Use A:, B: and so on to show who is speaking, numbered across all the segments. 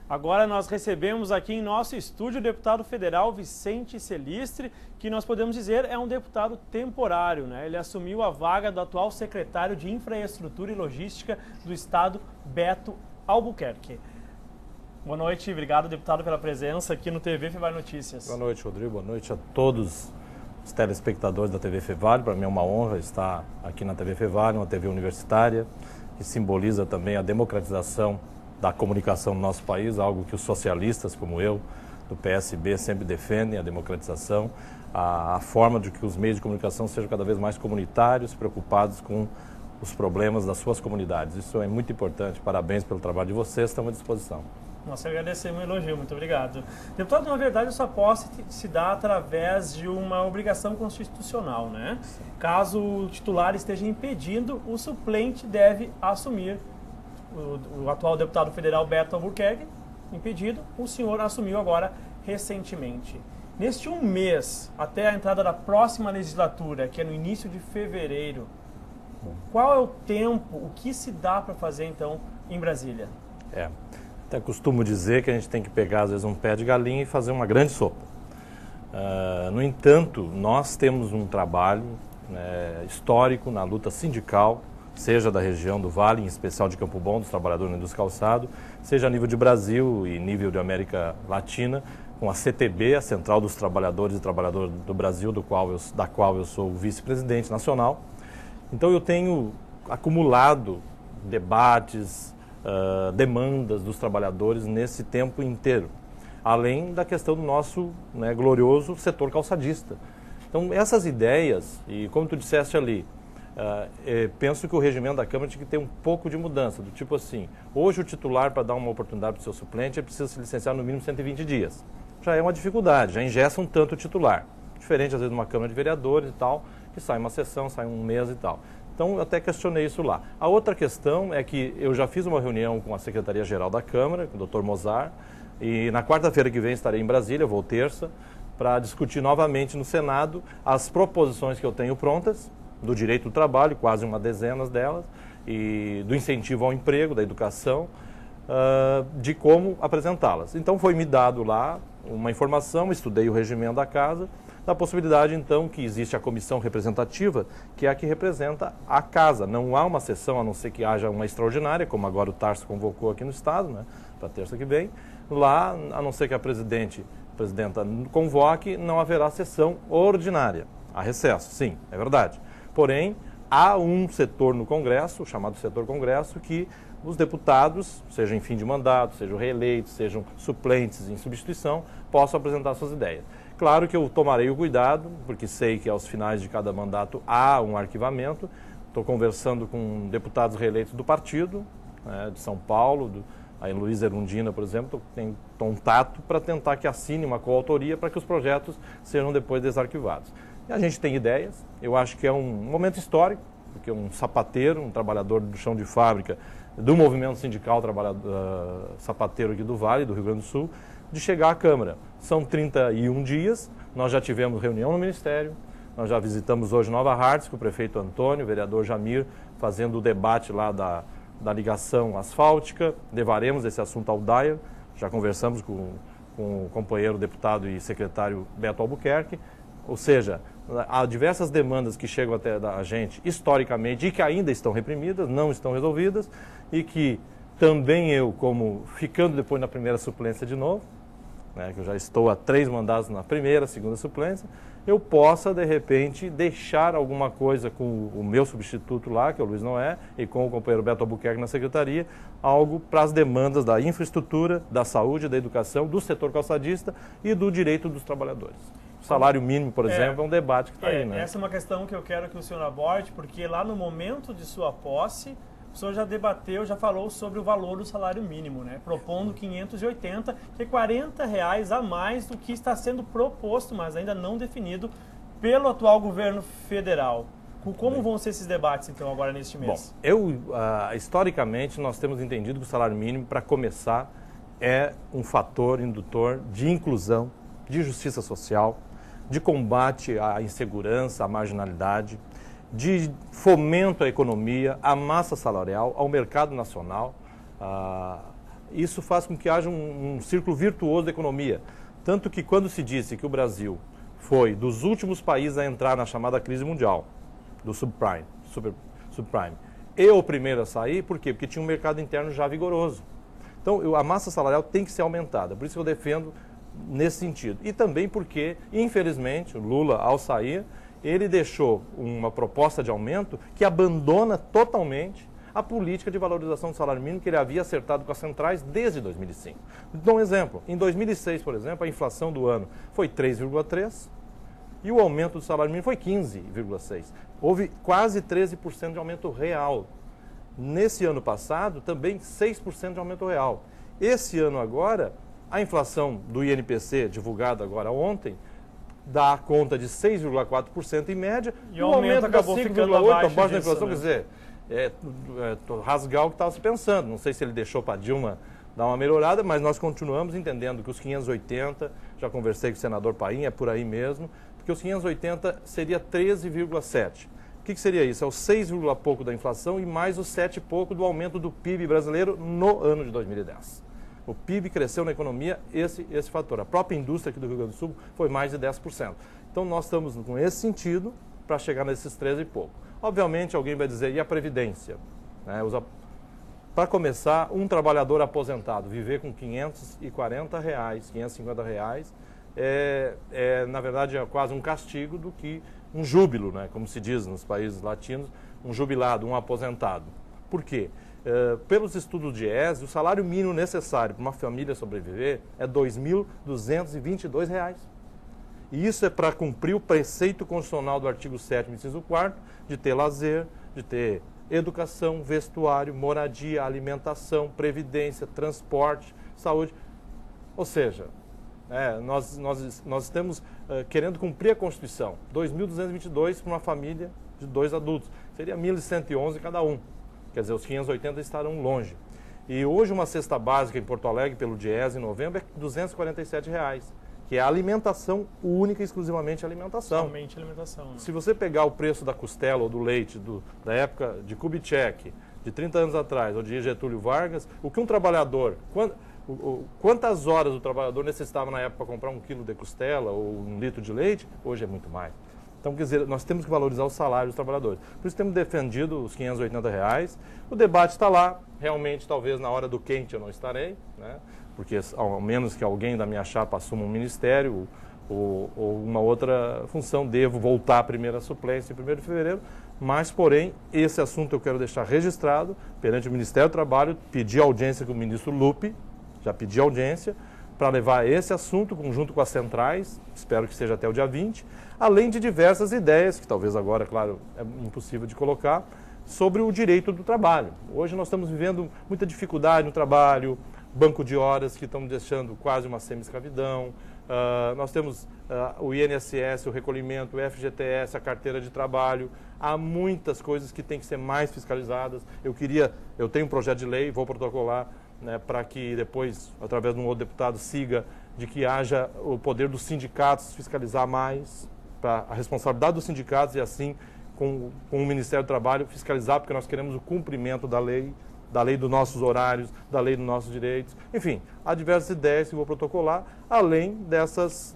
A: Agora nós recebemos aqui em nosso estúdio o deputado federal Vicente Celistre, que nós podemos dizer é um deputado temporário, né? Ele assumiu a vaga do atual secretário de Infraestrutura e Logística do Estado, Beto Albuquerque. Boa noite, obrigado, deputado, pela presença aqui no TV Fevale Notícias.
B: Boa noite, Rodrigo. Boa noite a todos os telespectadores da TV Fevale. Para mim é uma honra estar aqui na TV Fevale, uma TV universitária, que simboliza também a democratização da comunicação no nosso país, algo que os socialistas, como eu, do PSB, sempre defendem, a democratização, a forma de que os meios de comunicação sejam cada vez mais comunitários, preocupados com os problemas das suas comunidades. Isso é muito importante. Parabéns pelo trabalho de vocês, estamos à disposição.
A: Nós agradecemos o elogio, muito obrigado. Deputado, na verdade, a sua posse se dá através de uma obrigação constitucional, né? Sim. Caso o titular esteja impedindo, o suplente deve assumir. O atual deputado federal Beto Albuquerque, impedido, o senhor assumiu agora recentemente. Neste um mês, até a entrada da próxima legislatura, que é no início de fevereiro, qual é o tempo, o que se dá para fazer então em Brasília?
B: Até costumo dizer que a gente tem que pegar às vezes um pé de galinha e fazer uma grande sopa. No entanto, nós temos um trabalho histórico na luta sindical, seja da região do Vale, em especial de Campo Bom, dos trabalhadores dos calçados, seja a nível de Brasil e nível de América Latina, com a CTB, a Central dos Trabalhadores e Trabalhadoras do Brasil, da qual eu sou o vice-presidente nacional. Então eu tenho acumulado debates, demandas dos trabalhadores nesse tempo inteiro, além da questão do nosso glorioso setor calçadista. Então essas ideias, e como tu disseste ali, penso que o regimento da Câmara tinha que ter um pouco de mudança, do tipo assim, hoje o titular, para dar uma oportunidade para o seu suplente, precisa se licenciar no mínimo 120 dias. Já é uma dificuldade, já engessa um tanto o titular. Diferente, às vezes, de uma Câmara de Vereadores e tal, que sai uma sessão, sai um mês e tal. Então, eu até questionei isso lá. A outra questão é que eu já fiz uma reunião com a Secretaria-Geral da Câmara, com o Dr. Mozart, e na quarta-feira que vem estarei em Brasília, vou terça, para discutir novamente no Senado as proposições que eu tenho prontas, do direito do trabalho, quase uma dezena delas, e do incentivo ao emprego, da educação, de como apresentá-las. Então foi me dado lá uma informação, estudei o regimento da casa, da possibilidade então que existe a comissão representativa, que é a que representa a casa. Não há uma sessão, a não ser que haja uma extraordinária, como agora o Tarso convocou aqui no Estado, para terça que vem. Lá, a não ser que a presidenta convoque, não haverá sessão ordinária. Há recesso, sim, é verdade. Porém, há um setor no Congresso, o chamado setor Congresso, que os deputados, sejam em fim de mandato, sejam reeleitos, sejam suplentes em substituição, possam apresentar suas ideias. Claro que eu tomarei o cuidado, porque sei que aos finais de cada mandato há um arquivamento. Estou conversando com deputados reeleitos do partido, de São Paulo, a Luísa Erundina, por exemplo, tem contato para tentar que assine uma coautoria para que os projetos sejam depois desarquivados. E a gente tem ideias, eu acho que é um momento histórico, porque um sapateiro, um trabalhador do chão de fábrica, do movimento sindical sapateiro aqui do Vale, do Rio Grande do Sul, de chegar à Câmara. São 31 dias, nós já tivemos reunião no Ministério, nós já visitamos hoje Nova Hartz, com o prefeito Antônio, o vereador Jamir, fazendo o debate lá da ligação asfáltica, levaremos esse assunto ao DAIR, já conversamos com o companheiro deputado e secretário Beto Albuquerque, ou seja, há diversas demandas que chegam até a gente historicamente e que ainda estão reprimidas, não estão resolvidas, e que também eu, como ficando depois na primeira suplência de novo, que eu já estou há 3 mandatos na primeira, segunda suplência, eu possa, de repente, deixar alguma coisa com o meu substituto lá, que é o Luiz Noé, e com o companheiro Beto Albuquerque na secretaria, algo para as demandas da infraestrutura, da saúde, da educação, do setor calçadista e do direito dos trabalhadores. O salário mínimo, por exemplo, é um debate que está aí, né?
A: Essa é uma questão que eu quero que o senhor aborde, porque lá no momento de sua posse, o senhor já debateu, já falou sobre o valor do salário mínimo, né? Propondo 580, que é R$40 a mais do que está sendo proposto, mas ainda não definido pelo atual governo federal. Como vão ser esses debates, então, agora neste mês?
B: Bom, historicamente, nós temos entendido que o salário mínimo, para começar, é um fator indutor de inclusão, de justiça social, de combate à insegurança, à marginalidade, de fomento à economia, à massa salarial, ao mercado nacional, isso faz com que haja um círculo virtuoso da economia. Tanto que quando se disse que o Brasil foi dos últimos países a entrar na chamada crise mundial, do subprime, e o primeiro a sair, por quê? Porque tinha um mercado interno já vigoroso. Então, a massa salarial tem que ser aumentada, por isso que eu defendo nesse sentido. E também porque, infelizmente, o Lula, ao sair, ele deixou uma proposta de aumento que abandona totalmente a política de valorização do salário mínimo que ele havia acertado com as centrais desde 2005. Dou um exemplo. Em 2006, por exemplo, a inflação do ano foi 3,3% e o aumento do salário mínimo foi 15,6%. Houve quase 13% de aumento real. Nesse ano passado, também 6% de aumento real. Esse ano agora, a inflação do INPC, divulgada agora ontem, dá conta de 6,4% em média,
A: e o aumento acabou ficando abaixo
B: da inflação, né? Quer dizer, rasgar o que estava se pensando. Não sei se ele deixou para a Dilma dar uma melhorada, mas nós continuamos entendendo que os 580, já conversei com o senador Paim, é por aí mesmo, porque os 580 seria 13,7%. O que seria isso? É o 6, pouco da inflação e mais o 7 e pouco do aumento do PIB brasileiro no ano de 2010. O PIB cresceu na economia, esse fator. A própria indústria aqui do Rio Grande do Sul foi mais de 10%. Então nós estamos com esse sentido para chegar nesses 13 e pouco. Obviamente alguém vai dizer, e a Previdência? Né? Para começar, um trabalhador aposentado viver com R$540, R$550, na verdade, é quase um castigo do que um júbilo, né? Como se diz nos países latinos, um jubilado, um aposentado. Por quê? Pelos estudos de ESE, o salário mínimo necessário para uma família sobreviver é R$ 2.222. E isso é para cumprir o preceito constitucional do artigo 7º, inciso 4º, de ter lazer, de ter educação, vestuário, moradia, alimentação, previdência, transporte, saúde. Ou seja, nós estamos querendo cumprir a Constituição. R$ 2.222 para uma família de 2 adultos. Seria R$ 1.111 cada um. Quer dizer, os 580 estarão longe. E hoje uma cesta básica em Porto Alegre, pelo DIEESE, em novembro, é R$ 247, que é a alimentação única e exclusivamente alimentação.
A: Somente alimentação. Né?
B: Se você pegar o preço da costela ou do leite da época de Kubitschek, de 30 anos atrás, ou de Getúlio Vargas, o que um trabalhador... Quantas horas o trabalhador necessitava na época para comprar 1 quilo de costela ou 1 litro de leite? Hoje é muito mais. Então, quer dizer, nós temos que valorizar o salário dos trabalhadores. Por isso temos defendido os R$ 580. O debate está lá. Realmente, talvez na hora do quente eu não estarei, né? Porque ao menos que alguém da minha chapa assuma um ministério ou uma outra função, devo voltar à primeira suplência em 1º de fevereiro. Mas, porém, esse assunto eu quero deixar registrado perante o Ministério do Trabalho, pedir audiência com o ministro Lupe, já pedi audiência, para levar esse assunto, junto com as centrais, espero que seja até o dia 20, além de diversas ideias, que talvez agora, claro, é impossível de colocar, sobre o direito do trabalho. Hoje nós estamos vivendo muita dificuldade no trabalho, banco de horas que estão deixando quase uma semi-escravidão, nós temos o INSS, o recolhimento, o FGTS, a carteira de trabalho, há muitas coisas que têm que ser mais fiscalizadas. Eu tenho um projeto de lei, vou protocolar, né, para que depois, através de um outro deputado, siga de que haja o poder dos sindicatos fiscalizar mais, para a responsabilidade dos sindicatos e assim com o Ministério do Trabalho fiscalizar, porque nós queremos o cumprimento da lei dos nossos horários, da lei dos nossos direitos. Enfim, há diversas ideias que vou protocolar, além dessas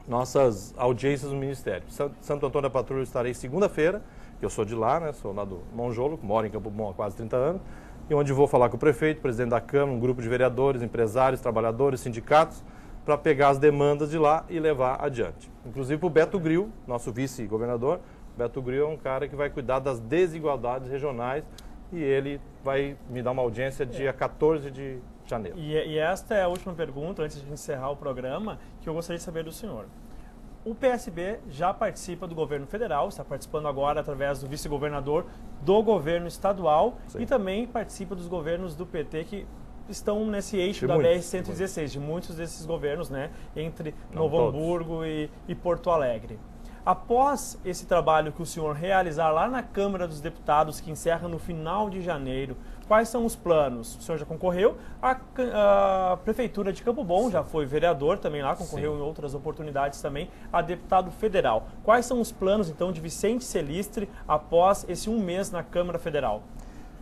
B: nossas audiências no Ministério. Santo Antônio da Patrulha estarei segunda-feira, que eu sou de lá, né, sou lá do Monjolo, moro em Campo Bom há quase 30 anos, e onde vou falar com o prefeito, presidente da Câmara, um grupo de vereadores, empresários, trabalhadores, sindicatos, para pegar as demandas de lá e levar adiante. Inclusive o Beto Grill, nosso vice-governador. Beto Grill é um cara que vai cuidar das desigualdades regionais e ele vai me dar uma audiência dia 14 de janeiro.
A: E esta é a última pergunta, antes de encerrar o programa, que eu gostaria de saber do senhor. O PSB já participa do governo federal, está participando agora através do vice-governador do governo estadual. Sim. E também participa dos governos do PT que estão nesse eixo da BR-116, de muitos desses governos, né, entre Novo Hamburgo e Porto Alegre. Após esse trabalho que o senhor realizar lá na Câmara dos Deputados, que encerra no final de janeiro, quais são os planos? O senhor já concorreu à Prefeitura de Campo Bom, já foi vereador também lá, concorreu Sim. em outras oportunidades também, a deputado federal. Quais são os planos, então, de Vicente Celistre após esse 1 mês na Câmara Federal?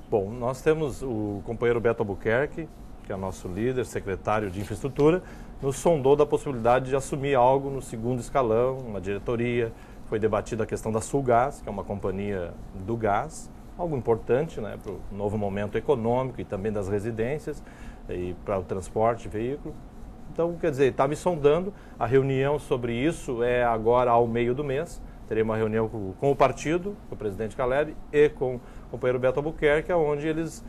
B: Bom, nós temos o companheiro Beto Albuquerque, que é nosso líder, secretário de infraestrutura, nos sondou da possibilidade de assumir algo no segundo escalão, uma diretoria. Foi debatida a questão da Sulgás, que é uma companhia do gás, algo importante, né, para o novo momento econômico e também das residências e para o transporte, veículo. Então, quer dizer, está me sondando. A reunião sobre isso é agora ao meio do mês. Terei uma reunião com o partido, com o presidente Caleb e com o companheiro Beto Albuquerque, onde eles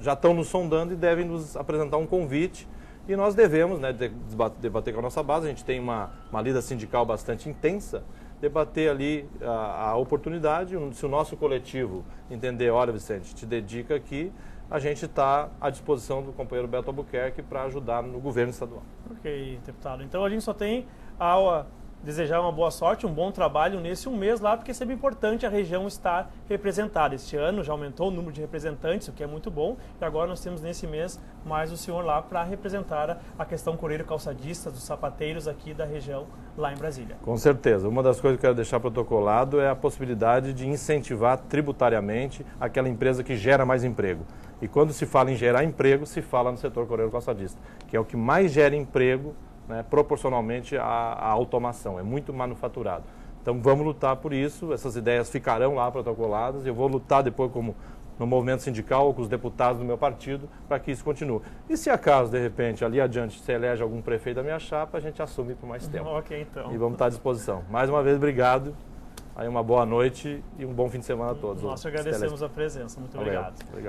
B: já estão nos sondando e devem nos apresentar um convite. E nós devemos, né, debater com a nossa base. A gente tem uma lida sindical bastante intensa, debater ali a oportunidade. Se o nosso coletivo entender, olha, Vicente, te dedica aqui, a gente está à disposição do companheiro Beto Albuquerque para ajudar no governo estadual.
A: Ok, deputado. Então a gente só tem a desejar uma boa sorte, um bom trabalho nesse mês lá, porque é sempre importante a região estar representada. Este ano já aumentou o número de representantes, o que é muito bom, e agora nós temos nesse mês mais o senhor lá para representar a questão coreiro-calçadista, dos sapateiros aqui da região, lá em Brasília.
B: Com certeza. Uma das coisas que eu quero deixar protocolado é a possibilidade de incentivar tributariamente aquela empresa que gera mais emprego. E quando se fala em gerar emprego, se fala no setor coreiro-calçadista, que é o que mais gera emprego, né, proporcionalmente à automação, é muito manufaturado. Então vamos lutar por isso, essas ideias ficarão lá protocoladas, eu vou lutar depois como no movimento sindical ou com os deputados do meu partido para que isso continue. E se acaso, de repente, ali adiante se elege algum prefeito da minha chapa, a gente assume por mais tempo.
A: Ok, então.
B: E vamos estar à disposição. Mais uma vez, obrigado, aí uma boa noite e um bom fim de semana a todos.
A: Nós agradecemos a presença, muito obrigado.
B: Obrigado.